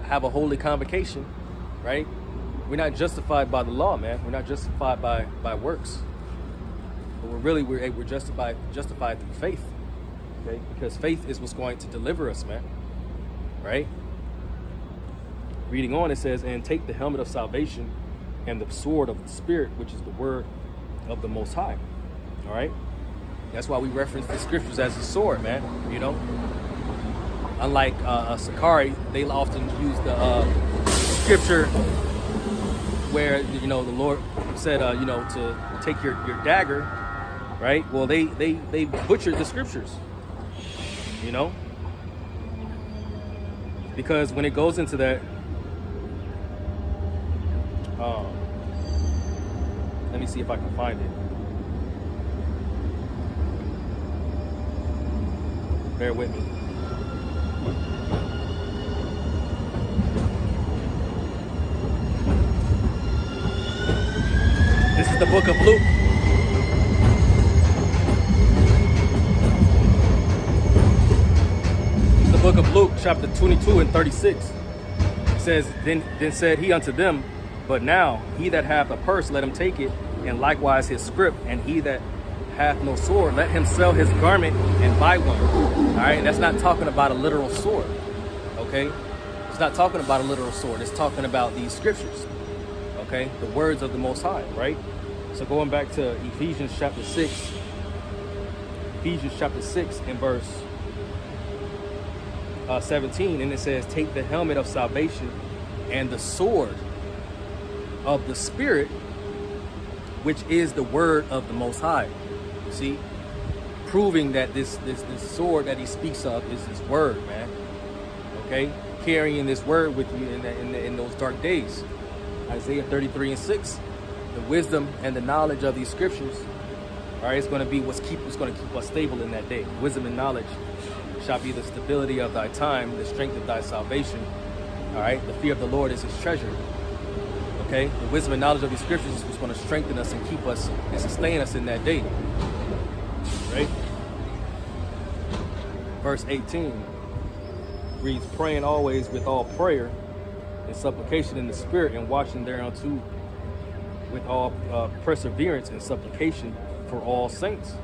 have a holy convocation, right? We're not justified by the law, man. We're not justified by works, but we're justified through faith. Okay, because faith is what's going to deliver us, man. Right? Reading on, it says, "And take the helmet of salvation and the sword of the Spirit, which is the word of the Most High." All right? That's why we reference the scriptures as a sword, man. You know? Unlike Sakari, they often use the scripture where, you know, the Lord said, to take your dagger, right? Well, they butchered the scriptures, you know? Because when it goes into that, let me see if I can find it. Bear with me. This is the book of Luke. The book of Luke, chapter 22 and 36. It says, Then said he unto them, But now he that hath a purse, let him take it, and likewise his scrip, and he that hath no sword, let him sell his garment and buy one. All right, and that's not talking about a literal sword, okay? It's not talking about a literal sword. It's talking about these scriptures, okay? The words of the Most High, right? So going back to Ephesians chapter 6 and verse 17, and it says, "Take the helmet of salvation and the sword of the Spirit, which is the word of the Most High." See, proving that this sword that he speaks of is his word, man. Okay, carrying this word with you in those dark days. Isaiah 33 and 6, the wisdom and the knowledge of these scriptures, all right, it's going to be what's going to keep us stable in that day. Wisdom and knowledge shall be the stability of thy time, the strength of thy salvation. All right, the fear of the Lord is his treasure. Okay, the wisdom and knowledge of these scriptures is what's going to strengthen us and keep us and sustain us in that day. Right? Verse 18 reads, "Praying always with all prayer and supplication in the Spirit, and watching thereunto with all perseverance and supplication for all saints."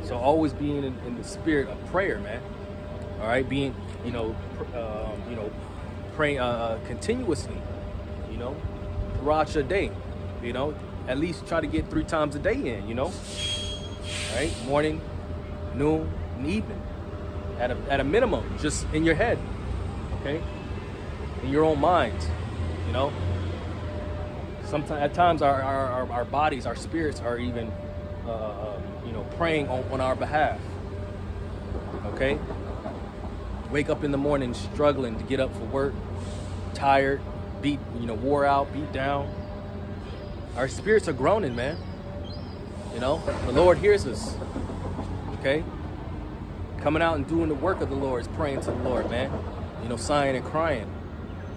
So always being in the spirit of prayer, man. All right, being praying continuously, throughout your day. At least try to get 3 times a day in. All right, morning, noon, and evening. At a minimum, just in your head, okay? In your own mind, you know? Sometimes, at times, our bodies, our spirits are even, praying on our behalf, okay? Wake up in the morning struggling to get up for work, tired, wore out, beat down. Our spirits are groaning, man. You know, the Lord hears us, okay? Coming out and doing the work of the Lord is praying to the Lord, man. You know, sighing and crying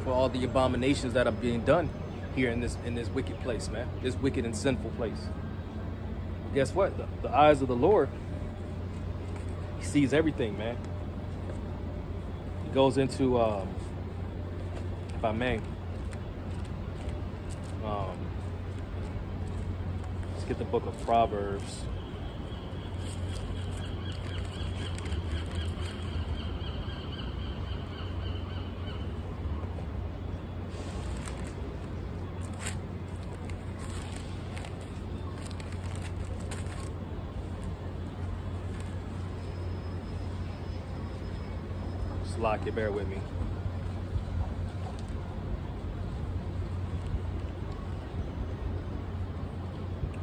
for all the abominations that are being done here in this wicked place, man. This wicked and sinful place. Guess what? The eyes of the Lord, he sees everything, man. He goes into, if I may, let's get the book of Proverbs. Lock it, bear with me.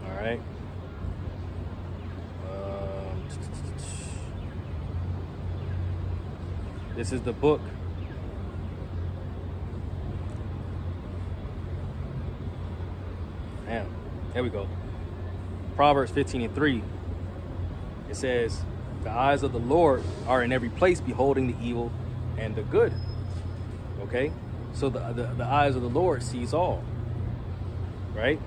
All right. This is the book. Damn. There we go. Proverbs 15:3. It says, "The eyes of the Lord are in every place, beholding the evil and the good." Okay, so the eyes of the Lord sees all, right?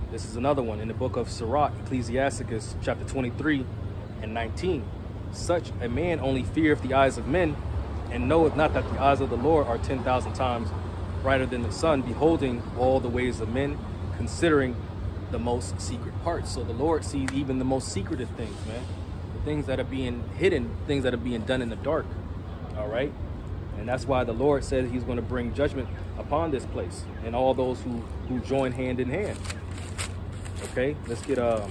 This is another one in the book of Sirach, Ecclesiasticus chapter 23 and 19. "Such a man only feareth the eyes of men, and knoweth not that the eyes of the Lord are 10,000 times brighter than the sun, beholding all the ways of men, considering the most secret parts." So the Lord sees even the most secretive things, man. Things that are being hidden, things that are being done in the dark. All right, and that's why the Lord said he's going to bring judgment upon this place and all those who join hand in hand. Okay, let's get the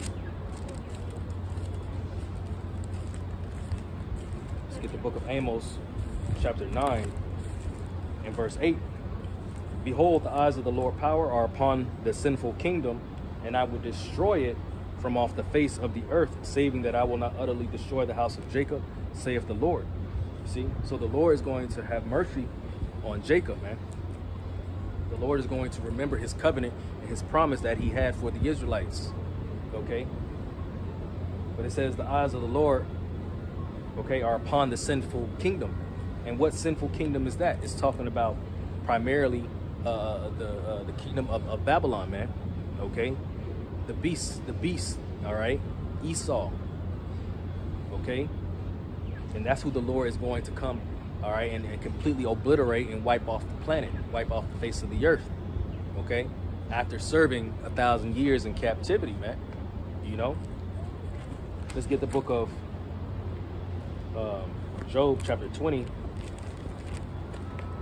book of Amos chapter 9 and verse 8. "Behold, the eyes of the Lord power are upon the sinful kingdom, and I will destroy it from off the face of the earth, saving that I will not utterly destroy the house of Jacob, saith the Lord." See, so the Lord is going to have mercy on Jacob, man. The Lord is going to remember his covenant and his promise that he had for the Israelites, okay? But it says the eyes of the Lord, okay, are upon the sinful kingdom. And what sinful kingdom is that? It's talking about primarily the kingdom of Babylon, man, okay? The beast, all right? Esau, okay? And that's who the Lord is going to come, all right, and completely obliterate and wipe off the planet, wipe off the face of the earth, okay? After serving 1,000 years in captivity, man, you know? Let's get the book of Job chapter 20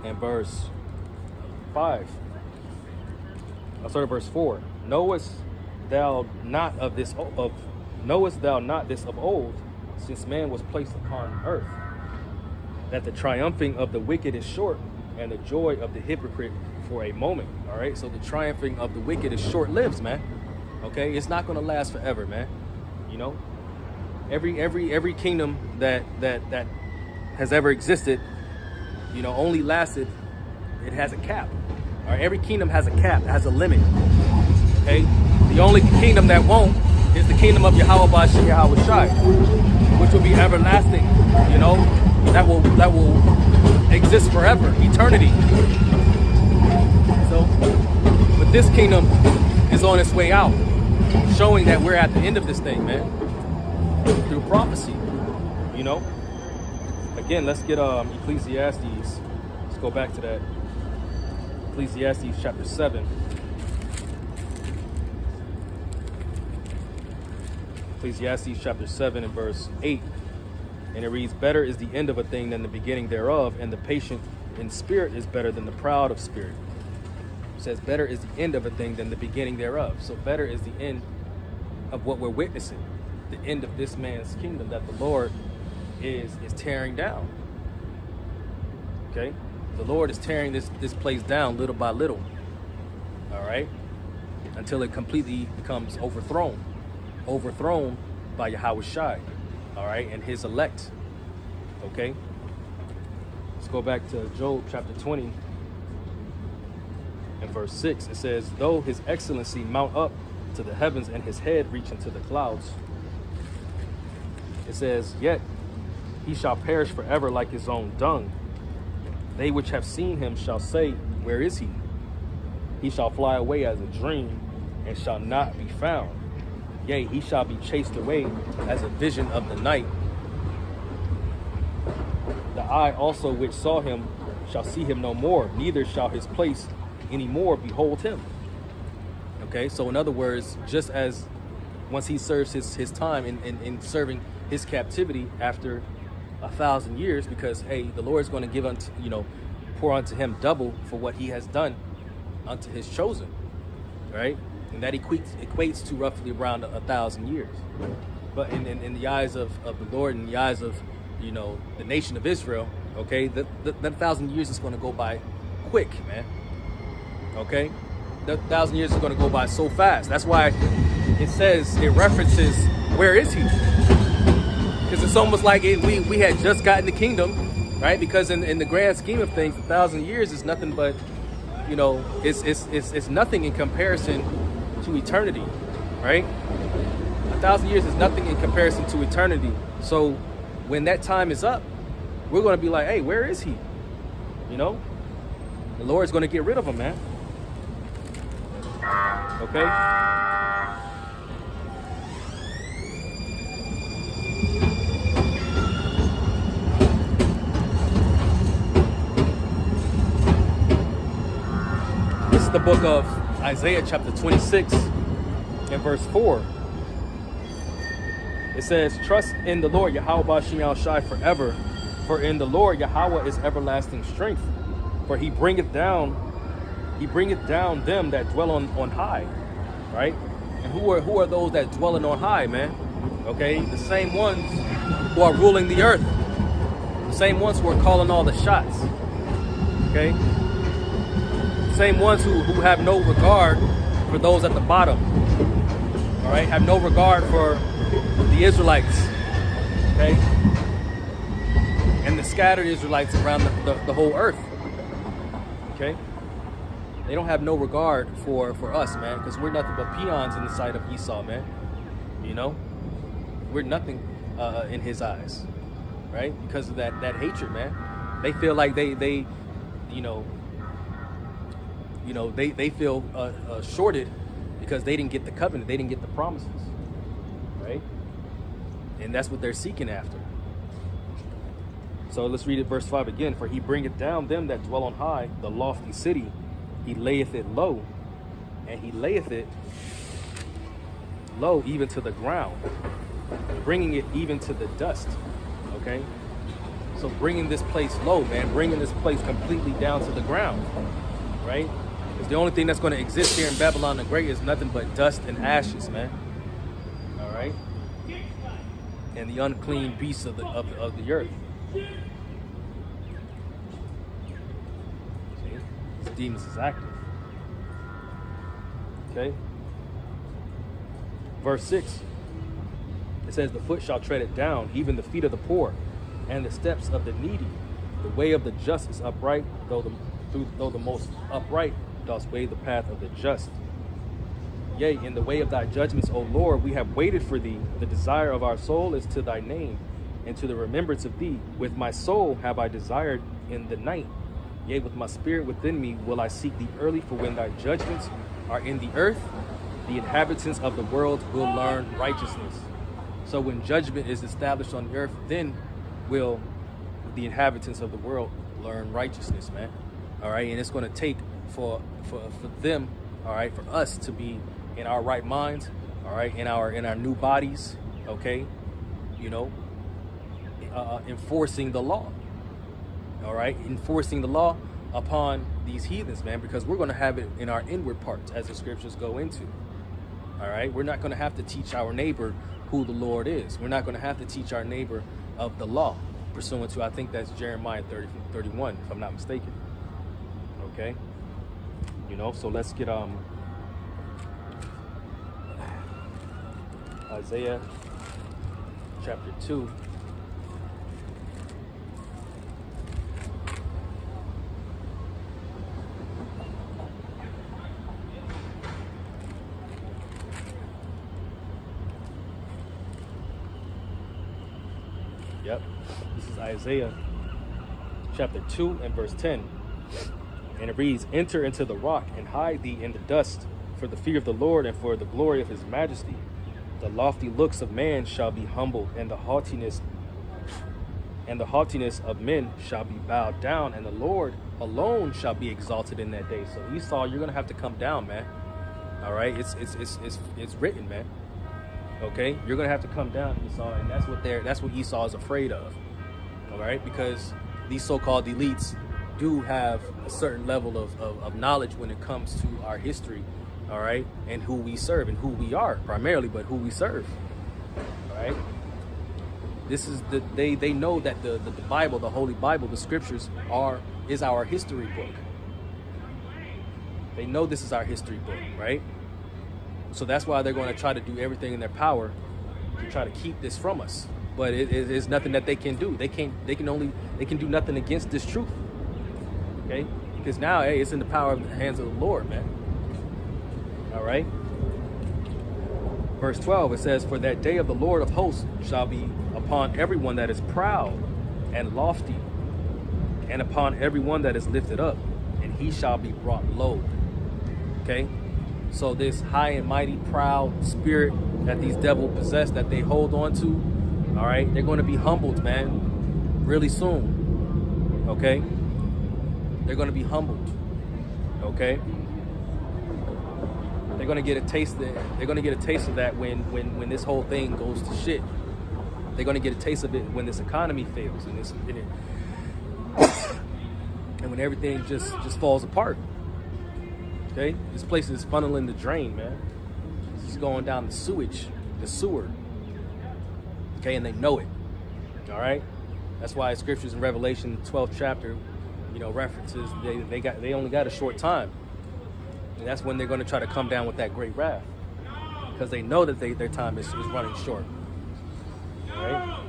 and verse 5. I'll start at verse 4. Knowest thou not this of old, since man was placed upon earth, that the triumphing of the wicked is short, and the joy of the hypocrite for a moment. All right, so the triumphing of the wicked is short-lived, man. Okay, it's not going to last forever, man. You know, every kingdom that has ever existed, you know, only lasted. It has a cap. All right, every kingdom has a cap, it has a limit. Okay, the only kingdom that won't is the kingdom of Yahweh Bashir Yahweh Shai, which will be everlasting. You know, that will exist forever, eternity. So, but this kingdom is on its way out, showing that we're at the end of this thing, man, through prophecy. You know, again, let's get Ecclesiastes. Let's go back to that. Ecclesiastes chapter 7. Ecclesiastes chapter 7 and verse 8. And it reads, "Better is the end of a thing than the beginning thereof, and the patient in spirit is better than the proud of spirit." It says, better is the end of a thing than the beginning thereof. So better is the end of what we're witnessing. the end of this man's kingdom that the Lord is tearing down. Okay? The Lord is tearing this place down little by little. All right? Until it completely becomes overthrown by Yahweh Shai. All right? And his elect. Okay? Let's go back to Job chapter 20 and verse 6. It says, though his excellency mount up to the heavens and his head reach into the clouds. It says, yet he shall perish forever like his own dung. They which have seen him shall say, where is he? He shall fly away as a dream and shall not be found. Yea, he shall be chased away as a vision of the night. The eye also which saw him shall see him no more, neither shall his place any more behold him. Okay, so in other words, just as once he serves his time in serving his captivity after 1,000 years, because hey, the Lord is going to give unto, pour unto him double for what he has done unto his chosen, right? And that equates to roughly around 1,000 years. But in the eyes of the Lord, in the eyes of the nation of Israel, okay, that 1,000 years is going to go by quick, man. Okay, that 1,000 years is going to go by so fast. That's why it references, where is he? Because it's almost like we had just gotten the kingdom, right? Because in the grand scheme of things, 1,000 years is nothing but, it's nothing in comparison to eternity, right? 1,000 years is nothing in comparison to eternity. So when that time is up, we're going to be like, hey, where is he? The Lord's going to get rid of him, man. Okay? This is the book of Isaiah chapter 26 and verse 4. It says, trust in the Lord Yahweh Ba'ashem Yahshai forever, for in the Lord Yahweh is everlasting strength. For he bringeth down them that dwell on high, right? And who are those that dwelling on high, man? Okay, the same ones who are ruling the earth, the same ones who are calling all the shots. Okay, the same ones who have no regard for those at the bottom. All right, have no regard for the Israelites. Okay, and the scattered Israelites around the whole earth. Okay. They don't have no regard for us, man, because we're nothing but peons in the sight of Esau, man. We're nothing in his eyes, right? Because of that hatred, man. They feel like they feel shorted because they didn't get the covenant, they didn't get the promises, right? And that's what they're seeking after. So let's read it, verse 5 again. For he bringeth down them that dwell on high, the lofty city. He layeth it low, and he layeth it low even to the ground, bringing it even to the dust. Okay? So bringing this place low, man, bringing this place completely down to the ground, right? Because the only thing that's going to exist here in Babylon the Great is nothing but dust and ashes, man. All right? And the unclean beasts of the earth. Demons is active. Okay. Verse 6. It says, the foot shall tread it down, even the feet of the poor, and the steps of the needy. The way of the just is upright, though the most upright doth weigh the path of the just. Yea, in the way of thy judgments, O Lord, we have waited for thee. The desire of our soul is to thy name, and to the remembrance of thee. With my soul have I desired in the night. Yea, with my spirit within me will I seek thee early, for when thy judgments are in the earth, the inhabitants of the world will learn righteousness. So when judgment is established on the earth, then will the inhabitants of the world learn righteousness, man. All right, and it's going to take for them, all right, for us to be in our right minds, all right, in our new bodies, okay, enforcing the law. All right, enforcing the law upon these heathens, man, because we're going to have it in our inward parts, as the scriptures go into. All right, we're not going to have to teach our neighbor who the Lord is. We're not going to have to teach our neighbor of the law, pursuant to, I think that's Jeremiah 30:31, if I'm not mistaken. Okay, so let's get Isaiah chapter 2. Yep, this is Isaiah chapter 2 and verse 10. And it reads, "Enter into the rock and hide thee in the dust, for the fear of the Lord and for the glory of his majesty. The lofty looks of man shall be humbled, and the haughtiness of men shall be bowed down, and the Lord alone shall be exalted in that day." So Esau, you're gonna have to come down, man. All right, it's written, man. Okay, you're gonna have to come down, Esau, and that's what Esau is afraid of. All right, because these so-called elites do have a certain level of knowledge when it comes to our history, all right, and who we serve and who we are primarily, but who we serve. All right, this is they know that the Bible, the Holy Bible, the Scriptures is our history book. They know this is our history book, right? So that's why they're going to try to do everything in their power to try to keep this from us. But it's nothing that they can do. They can do nothing against this truth. Okay? Because now, hey, it's in the power of the hands of the Lord, man. All right? Verse 12, it says, "For that day of the Lord of hosts shall be upon everyone that is proud and lofty, and upon everyone that is lifted up, and he shall be brought low." Okay? So this high and mighty, proud spirit that these devils possess, that they hold on to, all right, they're going to be humbled, man, really soon. Okay? They're going to be humbled. Okay? They're going to get a taste of that. They're going to get a taste of that when this whole thing goes to shit. They're going to get a taste of it when this economy fails and when everything just falls apart. Okay, this place is funneling the drain, man. It's going down the sewer. Okay, and they know it. All right, that's why scriptures in Revelation 12th chapter, references they only got a short time, and that's when they're going to try to come down with that great wrath, because they know that their time is running short. All right.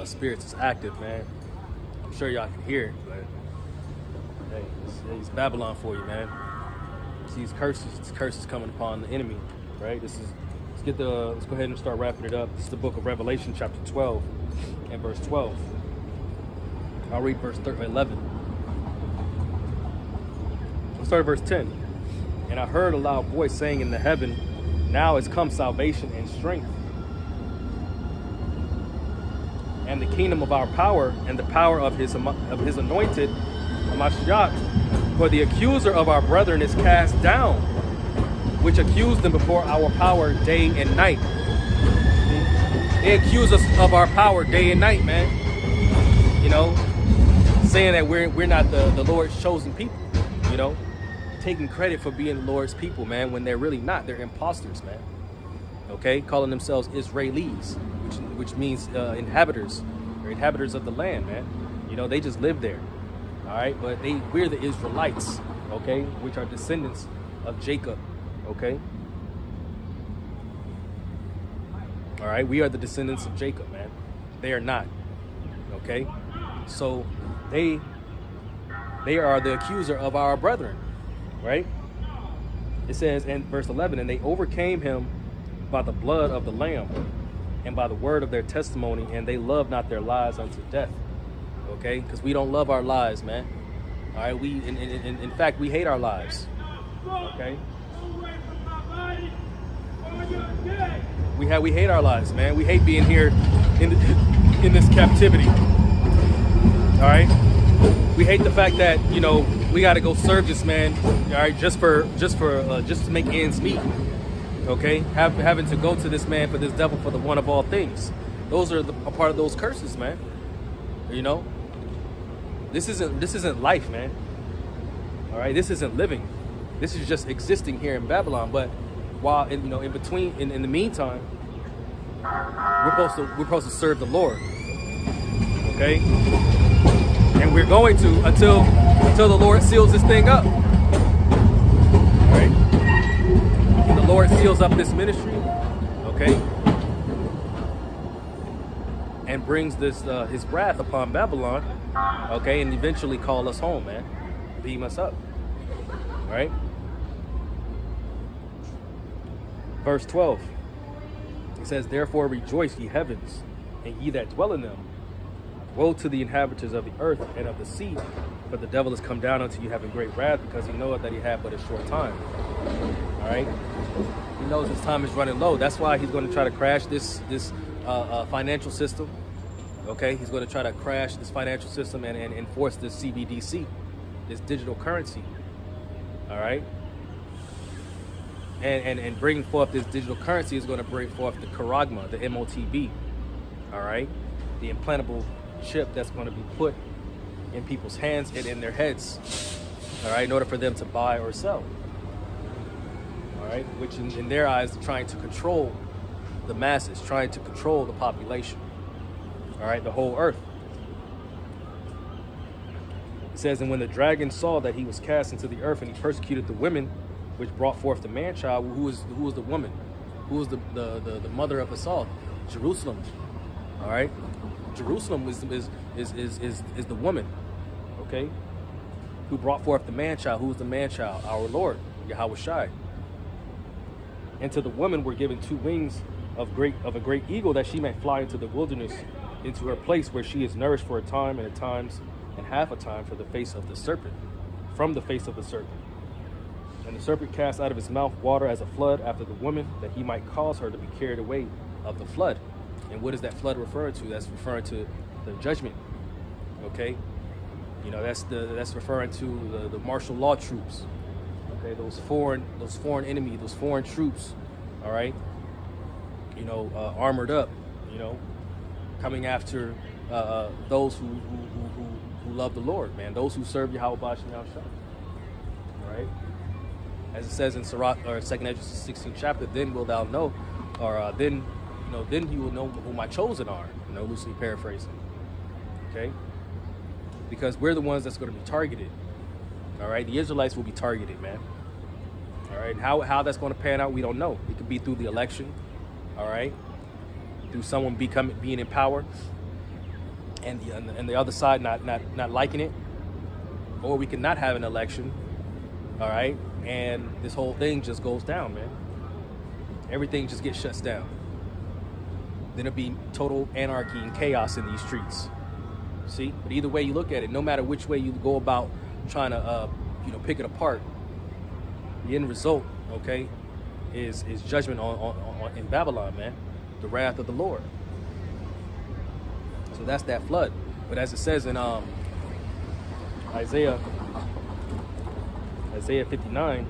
Spirits is active, man. I'm sure y'all can hear it, but hey, it's Babylon for you, man. See these curses coming upon the enemy, right? Let's go ahead and start wrapping it up. This is the book of Revelation, chapter 12 and verse 12. I'll read verse 11. Let's start at verse 10. "And I heard a loud voice saying in the heaven, Now is come salvation and strength, and the kingdom of our power, and the power of his anointed, Mashiach. For the accuser of our brethren is cast down, which accused them before our power day and night." They accuse us of our power day and night, man. Saying that we're not the Lord's chosen people. Taking credit for being the Lord's people, man, when they're really not. They're imposters, man. Okay, calling themselves Israelis, which means inhabitants of the land, man. They just live there. All right, but we're the Israelites, okay, which are descendants of Jacob. Okay. All right, we are the descendants of Jacob, man. They are not. Okay, so they are the accuser of our brethren, right? It says in verse 11, "And they overcame him by the blood of the Lamb and by the word of their testimony, and they loved not their lives unto death." Okay, because we don't love our lives, man. All right, in fact, we hate our lives. Okay, we hate our lives, man. We hate being here in this captivity. All right, we hate the fact that we got to go serve this man. All right, just to make ends meet. Okay, having to go to this man, for this devil, for the one of all things. Those are a part of those curses, man. You know, this isn't life, man. All right, this isn't living. This is just existing here in Babylon. But while in between, in the meantime, we're supposed to serve the Lord. Okay, and we're going to until the Lord seals this thing up. All right, and the Lord seals up this ministry. Okay, and brings this his wrath upon Babylon. Okay, and eventually call us home, man. Beam us up. All right. Verse 12. It says, "Therefore rejoice, ye heavens, and ye that dwell in them. Woe to the inhabitants of the earth and of the sea, for the devil is come down unto you having great wrath, because he knoweth that he had but a short time." All right. He knows his time is running low. That's why he's going to try to crash this financial system. Okay, he's going to try to crash this financial system and enforce this CBDC, this digital currency. All right. And bringing forth this digital currency is going to bring forth the charagma, the MOTB. All right. The implantable chip that's going to be put in people's hands and in their heads. All right. In order for them to buy or sell. All right. Which in their eyes, are trying to control the masses, trying to control the population. All right. The whole earth. It says, "And when the dragon saw that he was cast into the earth, and he persecuted the women which brought forth the man-child," who was the woman? Who was the mother of us all? Jerusalem. All right. Jerusalem is the woman. Okay. Who brought forth the man-child? Who was the man-child? Our Lord, Yahweh Shai. "And to the woman were given 2 wings of a great eagle, that she might fly into the wilderness, into her place where she is nourished for a time and half a time for the face of the serpent, from the face of the serpent. And the serpent cast out of his mouth water as a flood after the woman, that he might cause her to be carried away of the flood." And what is that flood referring to? That's referring to the judgment. Okay, that's referring to the martial law troops. Okay, those foreign enemies, those foreign troops. All right, armored up. Coming after those who love the Lord, man. Those who serve Yahweh Bashim Yahshua. All right. As it says in Sirach, or 2nd Ezra 16th chapter, "Then will thou know," or then you will know who my chosen are. Loosely paraphrasing. Okay. Because we're the ones that's going to be targeted. All right. The Israelites will be targeted, man. All right. How that's going to pan out, we don't know. It could be through the election. All right. Through someone being in power, and the other side not liking it, or we could not have an election. All right. And this whole thing just goes down, man. Everything just gets shut down. Then it'll be total anarchy and chaos in these streets. See? But either way you look at it, no matter which way you go about trying to, pick it apart, the end result, okay, is judgment on in Babylon, man. The wrath of the Lord. So that's that flood. But as it says in Isaiah 59,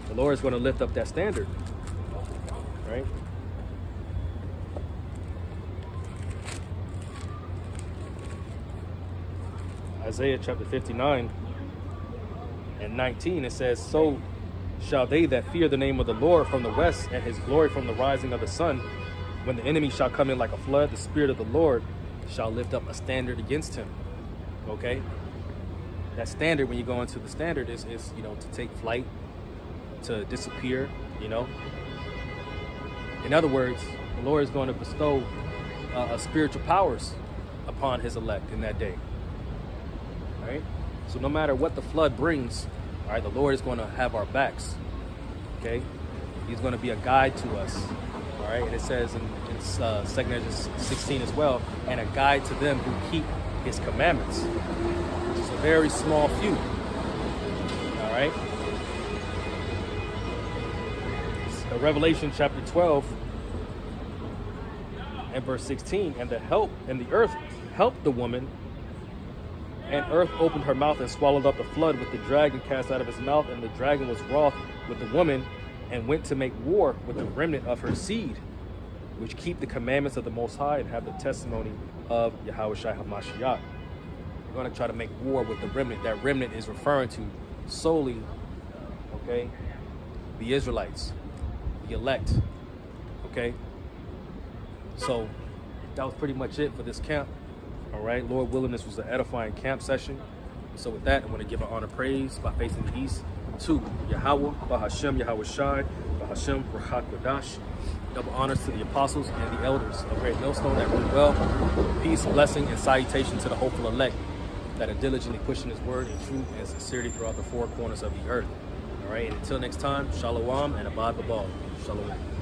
the Lord is going to lift up that standard, right? Isaiah chapter 59 and 19, it says, "So shall they that fear the name of the Lord from the west, and his glory from the rising of the sun. When the enemy shall come in like a flood, the Spirit of the Lord shall lift up a standard against him." Okay? That standard, when you go into the standard, is to take flight, to disappear, In other words, the Lord is going to bestow spiritual powers upon his elect in that day. All right? So no matter what the flood brings, all right, the Lord is going to have our backs. Okay? He's going to be a guide to us. All right? And it says in 2nd Ezra 16 as well, "And a guide to them who keep his commandments," which is a very small few. All right? Revelation chapter 12 and verse 16, "And the earth helped the woman, and earth opened her mouth and swallowed up the flood with the dragon cast out of his mouth, and the dragon was wroth with the woman and went to make war with the remnant of her seed, which keep the commandments of the Most High and have the testimony of Yahushua HaMashiach. We're going to try to make war with the remnant. That remnant is referring to solely, okay, the Israelites, the elect, okay? So that was pretty much it for this camp. All right, Lord willing, this was an edifying camp session. So with that, I'm going to give an honor praise by facing the east to Yahweh, Bahashem, Yahweh Shai, Bahashem, Rahat Kodash. Double honors to the apostles and the elders of Great Millstone that rule well. Peace, blessing, and salutation to the hopeful elect that are diligently pushing His word in truth and sincerity throughout the four corners of the earth. All right, and until next time, Shalom and Abad Babal. Shalom.